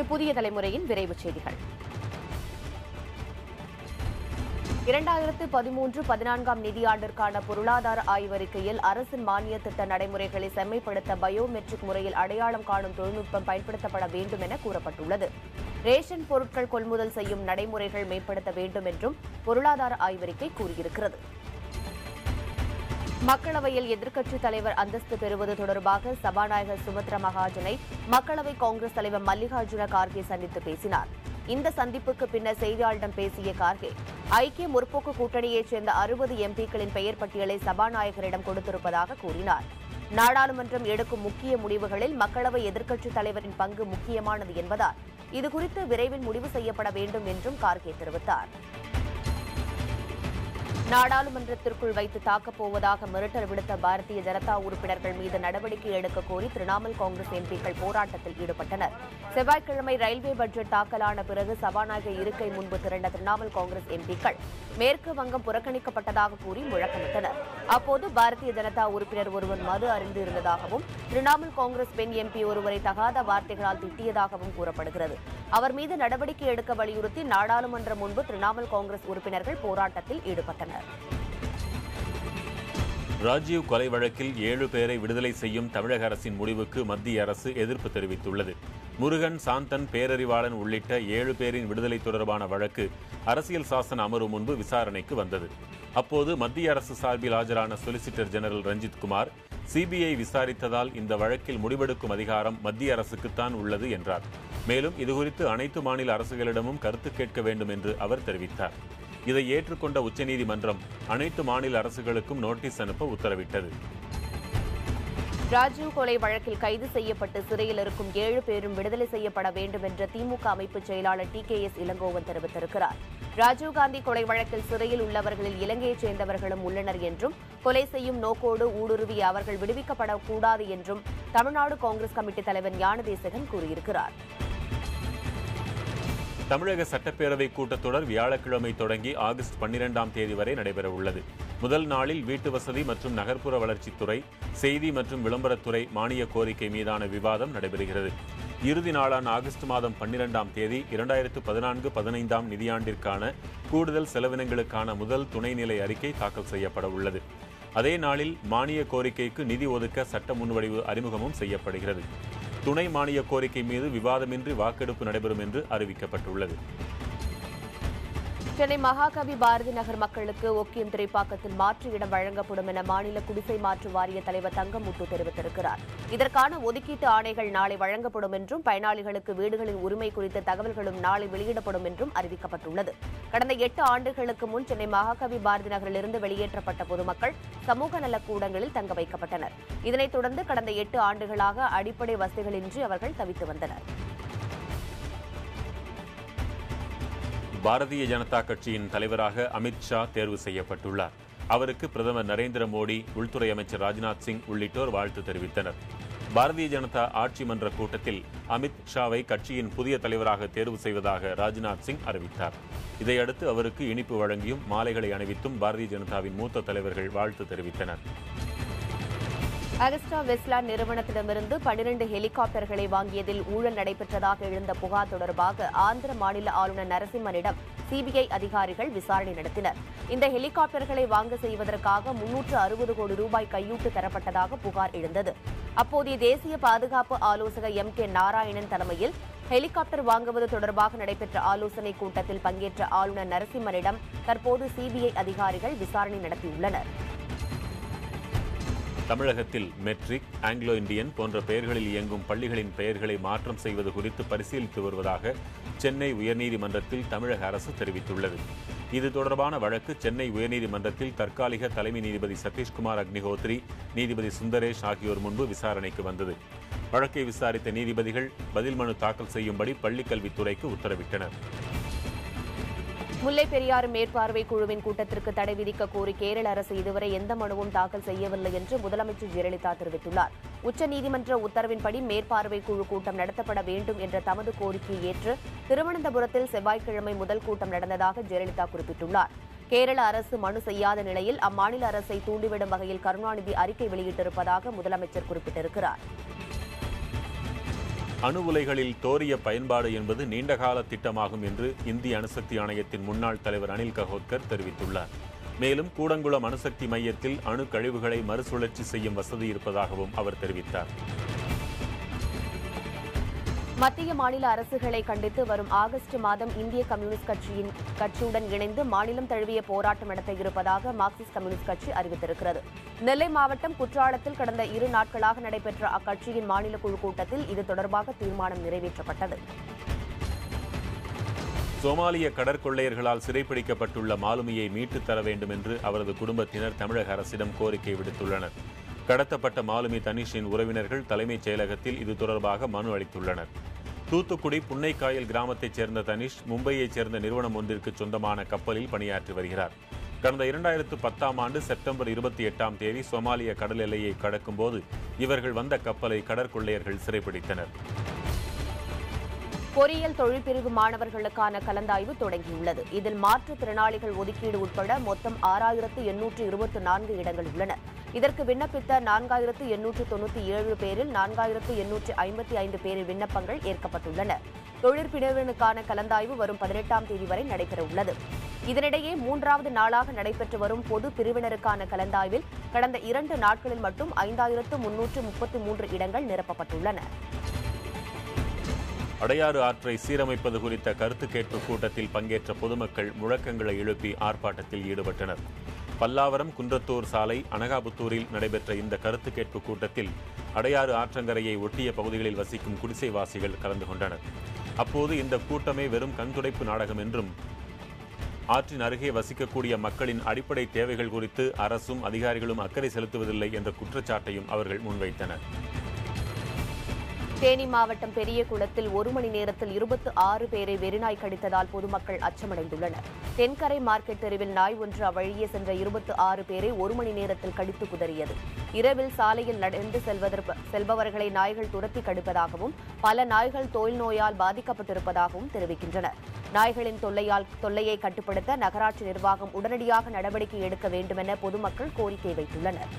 இது புதிய தலைமுறையின் விரைவுச் செய்திகள். 2013-14 நிதியாண்டிற்கான பொருளாதார ஆய்வறிக்கையில் அரசின் மானிய திட்ட நடைமுறைகளை செம்மைப்படுத்த பயோமெட்ரிக் முறையில் அடையாளம் காணும் தொழில்நுட்பம் பயன்படுத்தப்பட வேண்டும் என கூறப்பட்டுள்ளது. ரேஷன் பொருட்கள் கொள்முதல் செய்யும் நடைமுறைகள் மேம்படுத்த வேண்டும் என்றும் பொருளாதார ஆய்வறிக்கை கூறியிருக்கிறது. மக்களவையில் எதிர்க்கட்சித் தலைவர் அந்தஸ்து பெறுவது தொடர்பாக சபாநாயகர் சுமித்ரா மகாஜனை மக்களவை காங்கிரஸ் தலைவர் மல்லிகார்ஜுன கார்கே சந்தித்து பேசினார். இந்த சந்திப்புக்கு பின்னர் செய்தியாளர்களிடம் பேசிய கார்கே, ஐக்கிய முற்போக்கு கூட்டணியைச் சேர்ந்த 60 எம்பிக்களின் பெயர் பட்டியலை சபாநாயகரிடம் கொடுத்திருப்பதாக கூறினார். நாடாளுமன்றம் எடுக்கும் முக்கிய முடிவுகளில் மக்களவை எதிர்க்கட்சித் தலைவரின் பங்கு முக்கியமானது என்பதால் இதுகுறித்து விரைவில் முடிவு செய்யப்பட வேண்டும் என்றும் கார்கே தெரிவித்தார். நாடாளுமன்றத்திற்குள் வைத்து தாக்கப் போவதாக மிரட்டல் விடுத்த பாரதிய ஜனதா உறுப்பினர்கள் மீது நடவடிக்கை எடுக்க கோரி திரிணாமுல் காங்கிரஸ் எம்பிக்கள் போராட்டத்தில் ஈடுபட்டனர். செவ்வாய்க்கிழமை ரயில்வே பட்ஜெட் தாக்கலான பிறகு சபாநாயகர் இருக்கை முன்பு திரண்ட திரிணாமுல் காங்கிரஸ் எம்பிக்கள் மேற்கு வங்கம் புறக்கணிக்கப்பட்டதாக கூறி முழக்கமிட்டனர். அப்போது பாரதிய ஜனதா உறுப்பினர் ஒருவர் மது அருந்தி இருந்ததாகவும் திரிணாமுல் காங்கிரஸ் பெண் எம்பி ஒருவரை தகாத வார்த்தைகளால் திட்டியதாகவும் கூறப்படுகிறது. அவர் மீது நடவடிக்கை எடுக்க வலியுறுத்தி நாடாளுமன்றம் முன்பு திரிணாமுல் காங்கிரஸ் உறுப்பினர்கள் போராட்டத்தில் ஈடுபட்டனர். ராஜீவ் கொலை வழக்கில் 7 பேரை விடுதலை செய்யும் தமிழக அரசின் முடிவுக்கு மத்திய அரசு எதிர்ப்பு தெரிவித்துள்ளது. முருகன், சாந்தன், பேரறிவாளன் உள்ளிட்ட 7 பேரின் விடுதலை தொடர்பான வழக்கு அரசியல் சாசன அமர்வு முன்பு விசாரணைக்கு வந்தது. அப்போது மத்திய அரசு சார்பில் ஆஜரான solicitor general Ranjith Kumar, CBI விசாரித்ததால் இந்த வழக்கில் முடிவெடுக்கும் அதிகாரம் மத்திய அரசுக்குத்தான் உள்ளது என்றார். மேலும் இதுகுறித்து அனைத்து மாநில அரசுகளிடமும் கருத்து கேட்க வேண்டும் என்று அவர் தெரிவித்தார். இதை ஏற்றுக்கொண்ட உச்சநீதிமன்றம் அனைத்து மாநில அரசுகளுக்கும் நோட்டீஸ் அனுப்ப உத்தரவிட்டது. ராஜீவ் கொலை வழக்கில் கைது செய்யப்பட்டு சிறையில் இருக்கும் 7 பேரும் விடுதலை செய்யப்பட வேண்டும் என்று திமுக அமைப்பு செயலாளர் TKS இளங்கோவன் தெரிவித்திருக்கிறார். ராஜீவ்காந்தி கொலை வழக்கில் சிறையில் உள்ளவர்களில் இலங்கையைச் சேர்ந்தவர்களும் உள்ளனர் என்றும் கொலை செய்யும் நோக்கோடு ஊடுருவி அவர்கள் விடுவிக்கப்படக்கூடாது என்றும் தமிழ்நாடு காங்கிரஸ் கமிட்டி தலைவர் ஞானதேசகன் கூறியிருக்கிறார். தமிழக சட்டப்பேரவை கூட்டத்தொடர் வியாழக்கிழமை தொடங்கி ஆகஸ்ட் 12ஆம் தேதி வரை நடைபெறவுள்ளது. முதல் நாளில் வீட்டு வசதி மற்றும் நகர்ப்புற வளர்ச்சித்துறை, செய்தி மற்றும் விளம்பரத்துறை மானிய கோரிக்கை மீதான விவாதம் நடைபெறுகிறது. இறுதி நாளான ஆகஸ்ட் மாதம் 12ஆம் தேதி 2014-15ஆம் நிதியாண்டிற்கான கூடுதல் செலவினங்களுக்கான முதல் துணைநிலை அறிக்கை தாக்கல் செய்யப்பட உள்ளது. அதே நாளில் மானிய கோரிக்கைக்கு நிதி ஒதுக்க சட்ட முன்வடிவு அறிமுகமும் செய்யப்படுகிறது. துணை மானிய கோரிக்கை மீது விவாதமின்றி வாக்கெடுப்பு நடைபெறும் என்று அறிவிக்கப்பட்டுள்ளது. சென்னை மகாகவி பாரதி நகர் மக்களுக்கு ஒக்கியம் துறைப்பாக்கத்தில் மாற்று இடம் வழங்கப்படும் என மாநில குடிசை மாற்று வாரிய தலைவர் தங்கமுத்து தெரிவித்திருக்கிறார். இதற்கான ஒதுக்கீட்டு ஆணைகள் நாளை வழங்கப்படும் என்றும் பயனாளிகளுக்கு வீடுகளின் உரிமை குறித்த தகவல்களும் நாளை வெளியிடப்படும் என்றும் அறிவிக்கப்பட்டுள்ளது. கடந்த 8 ஆண்டுகளுக்கு முன் சென்னை மகாகவி பாரதி நகரிலிருந்து வெளியேற்றப்பட்ட பொதுமக்கள் சமூக நலக் கூடங்களில் தங்க வைக்கப்பட்டனர். இதனைத் தொடர்ந்து கடந்த 8 ஆண்டுகளாக அடிப்படை வசதிகளின்றி அவர்கள் தவித்து வந்தனர். பாரதிய ஜனதா கட்சியின் தலைவராக அமித் ஷா தேர்வு செய்யப்பட்டுள்ளார். அவருக்கு பிரதமர் நரேந்திர மோடி, உள்துறை அமைச்சர் ராஜ்நாத் சிங் உள்ளிட்டோர் வாழ்த்து தெரிவித்தனர். பாரதிய ஜனதா ஆட்சி மன்ற கூட்டத்தில் அமித் ஷாவை கட்சியின் புதிய தலைவராக தேர்வு செய்வதாக ராஜ்நாத் சிங் அறிவித்தார். இதையடுத்து அவருக்கு இனிப்பு வழங்கியும் மாலைகளை அணிவித்தும் பாரதிய ஜனதாவின் மூத்த தலைவர்கள் வாழ்த்து தெரிவித்தனர். அகஸ்டா வெஸ்ட்லேண்ட் நிறுவனத்திடமிருந்து 12 ஹெலிகாப்டர்களை வாங்கியதில் ஊழல் நடைபெற்றதாக எழுந்த புகார் தொடர்பாக ஆந்திர மாநில ஆளுநர் நரசிம்மனிடம் சிபிஐ அதிகாரிகள் விசாரணை நடத்தினர். இந்த ஹெலிகாப்டர்களை வாங்க செய்வதற்காக 360 கோடி ரூபாய் கையூட்டு தரப்பட்டதாக புகார் எழுந்தது. அப்போதைய தேசிய பாதுகாப்பு ஆலோசகர் MK நாராயணன் தலைமையில் ஹெலிகாப்டர் வாங்குவது தொடர்பாக நடைபெற்ற ஆலோசனைக் கூட்டத்தில் பங்கேற்ற ஆளுநர் நரசிம்மனிடம் தற்போது சிபிஐ அதிகாரிகள் விசாரணை நடத்தியுள்ளனர். தமிழகத்தில் மெட்ரிக், ஆங்கிலோ இந்தியன் போன்ற பெயர்களில் இயங்கும் பள்ளிகளின் பெயர்களை மாற்றம் செய்வது குறித்து பரிசீலித்து வருவதாக சென்னை உயர்நீதிமன்றத்தில் தமிழக அரசு தெரிவித்துள்ளது. இது தொடர்பான வழக்கு சென்னை உயர்நீதிமன்றத்தில் தற்காலிக தலைமை நீதிபதி சதீஷ்குமார் அக்னிஹோத்ரி, நீதிபதி சுந்தரேஷ் ஆகியோர் முன்பு விசாரணைக்கு வந்தது. வழக்கை விசாரித்த நீதிபதிகள் பதில் மனு தாக்கல் செய்யும்படி பள்ளிக்கல்வித்துறைக்கு உத்தரவிட்டனர். முல்லைப் பெரியாறு மேற்பார்வை குழுவின் கூட்டத்திற்கு தடை விதிக்க கோரி கேரள அரசு இதுவரை எந்த மனுவும் தாக்கல் செய்யவில்லை என்று முதலமைச்சர் ஜெயலலிதா தெரிவித்துள்ளார். உச்சநீதிமன்ற உத்தரவின்படி மேற்பார்வை குழு கூட்டம் நடத்தப்பட வேண்டும் என்ற தமது கோரிக்கையை ஏற்று திருவனந்தபுரத்தில் செவ்வாய்க்கிழமை முதல் கூட்டம் நடந்ததாக ஜெயலலிதா குறிப்பிட்டுள்ளார். கேரள அரசு மனு செய்யாத நிலையில் அம்மாநில அரசை தூண்டிவிடும் வகையில் கருணாநிதி அறிக்கை வெளியிட்டிருப்பதாக முதலமைச்சர் குறிப்பிட்டிருக்கிறார். அணு உலைகளில் தோரிய பயன்பாடு என்பது நீண்டகால திட்டமாகும் என்று இந்திய அணுசக்தி ஆணையத்தின் முன்னாள் தலைவர் அனில் ககோத்கர் தெரிவித்துள்ளார். மேலும் கூடங்குளம் அணுசக்தி மையத்தில் அணு கழிவுகளை மறுசுழற்சி செய்யும் வசதி இருப்பதாகவும் அவர் தெரிவித்தார். மத்திய மாநில அரசுகளை கண்டித்து வரும் ஆகஸ்ட் மாதம் இந்திய கம்யூனிஸ்ட் கட்சியுடன் இணைந்து மாநிலம் தழுவிய போராட்டம் நடத்த இருப்பதாக மார்க்சிஸ்ட் கம்யூனிஸ்ட் கட்சி அறிவித்திருக்கிறது. நெல்லை மாவட்டம் குற்றாலத்தில் கடந்த 2 நாட்களாக நடைபெற்ற அக்கட்சியின் மாநில குழு கூட்டத்தில் இது தொடர்பாக தீர்மானம் நிறைவேற்றப்பட்டது. சோமாலிய கடற்கொள்ளையர்களால் சிறைப்பிடிக்கப்பட்டுள்ள மாலுமியை மீட்டுத் தர வேண்டும் என்று அவரது குடும்பத்தினர் தமிழக அரசிடம் கோரிக்கை விடுத்துள்ளனர். கடத்தப்பட்ட மாலுமி தனிஷின் உறவினர்கள் தலைமைச் செயலகத்தில் இது தொடர்பாக மனு அளித்துள்ளனர். தூத்துக்குடி புன்னைக்காயல் கிராமத்தைச் சேர்ந்த தனிஷ் மும்பையைச் சேர்ந்த நிறுவனம் ஒன்றிற்கு சொந்தமான கப்பலில் பணியாற்றி வருகிறார். கடந்த 2010ஆம் ஆண்டு செப்டம்பர் 28ஆம் தேதி சோமாலிய கடல் எல்லையை கடக்கும்போது இவர்கள் வந்த கப்பலை கடற்கொள்ளையர்கள் சிறைப்பிடித்தனர். பொறியியல் தொழிற்பிரிவு மாணவர்களுக்கான கலந்தாய்வு தொடங்கியுள்ளது. இதில் மாற்றுத்திறனாளிகள் ஒதுக்கீடு உட்பட மொத்தம் 6824 இடங்கள் உள்ளன. இதற்கு விண்ணப்பித்த 4897 பேரில் 4855 பேரில் விண்ணப்பங்கள் ஏற்கப்பட்டுள்ளன. தொழிற்பிரிவினருக்கான கலந்தாய்வு வரும் 18ஆம் தேதி வரை நடைபெற உள்ளது. இதனிடையே 3வது நாளாக நடைபெற்று வரும் பொது பிரிவினருக்கான கலந்தாய்வில் கடந்த 2 நாட்களில் மட்டும் 5333 இடங்கள் நிரப்பப்பட்டுள்ளன. அடையாறு ஆற்றை சீரமைப்பது குறித்த கருத்து கேட்பு கூட்டத்தில் பங்கேற்ற பொதுமக்கள் முழக்கங்களை எழுப்பி ஆர்ப்பாட்டத்தில் ஈடுபட்டனர். பல்லாவரம் குன்றத்தூர் சாலை அனகாபுத்தூரில் நடைபெற்ற இந்த கருத்து கேட்பு கூட்டத்தில் அடையாறு ஆற்றங்கரையை ஒட்டிய பகுதிகளில் வசிக்கும் குடிசைவாசிகள் கலந்து கொண்டனர். அப்போது இந்த கூட்டமே வெறும் கண்துடைப்பு நாடகம் என்றும் ஆற்றின் அருகே வசிக்கக்கூடிய மக்களின் அடிப்படை தேவைகள் குறித்து அரசும் அதிகாரிகளும் அக்கறை செலுத்துவதில்லை என்ற குற்றச்சாட்டையும் அவர்கள் முன்வைத்தனர். தேனி மாவட்டம் பெரியகுளத்தில் 1 மணி நேரத்தில் 26 பேரை வெறிநாய் கடித்ததால் பொதுமக்கள் அச்சமடைந்துள்ளனர். தென்கரை மார்க்கெட் தெருவில் நாய் ஒன்று அவ்வழியே சென்ற 26 பேரை 1 மணி நேரத்தில் கடித்து குதறியது. இரவில் சாலையில் நடந்து செல்பவர்களை நாய்கள் துரத்தி கடிப்பதாகவும் பல நாய்கள் தோல் நோயால் பாதிக்கப்பட்டிருப்பதாகவும் தெரிவிக்கின்றனர். நாய்களின் தொல்லையை கட்டுப்படுத்த நகராட்சி நிர்வாகம் உடனடியாக நடவடிக்கை எடுக்க வேண்டுமென பொதுமக்கள் கோரிக்கை வைத்துள்ளனர்.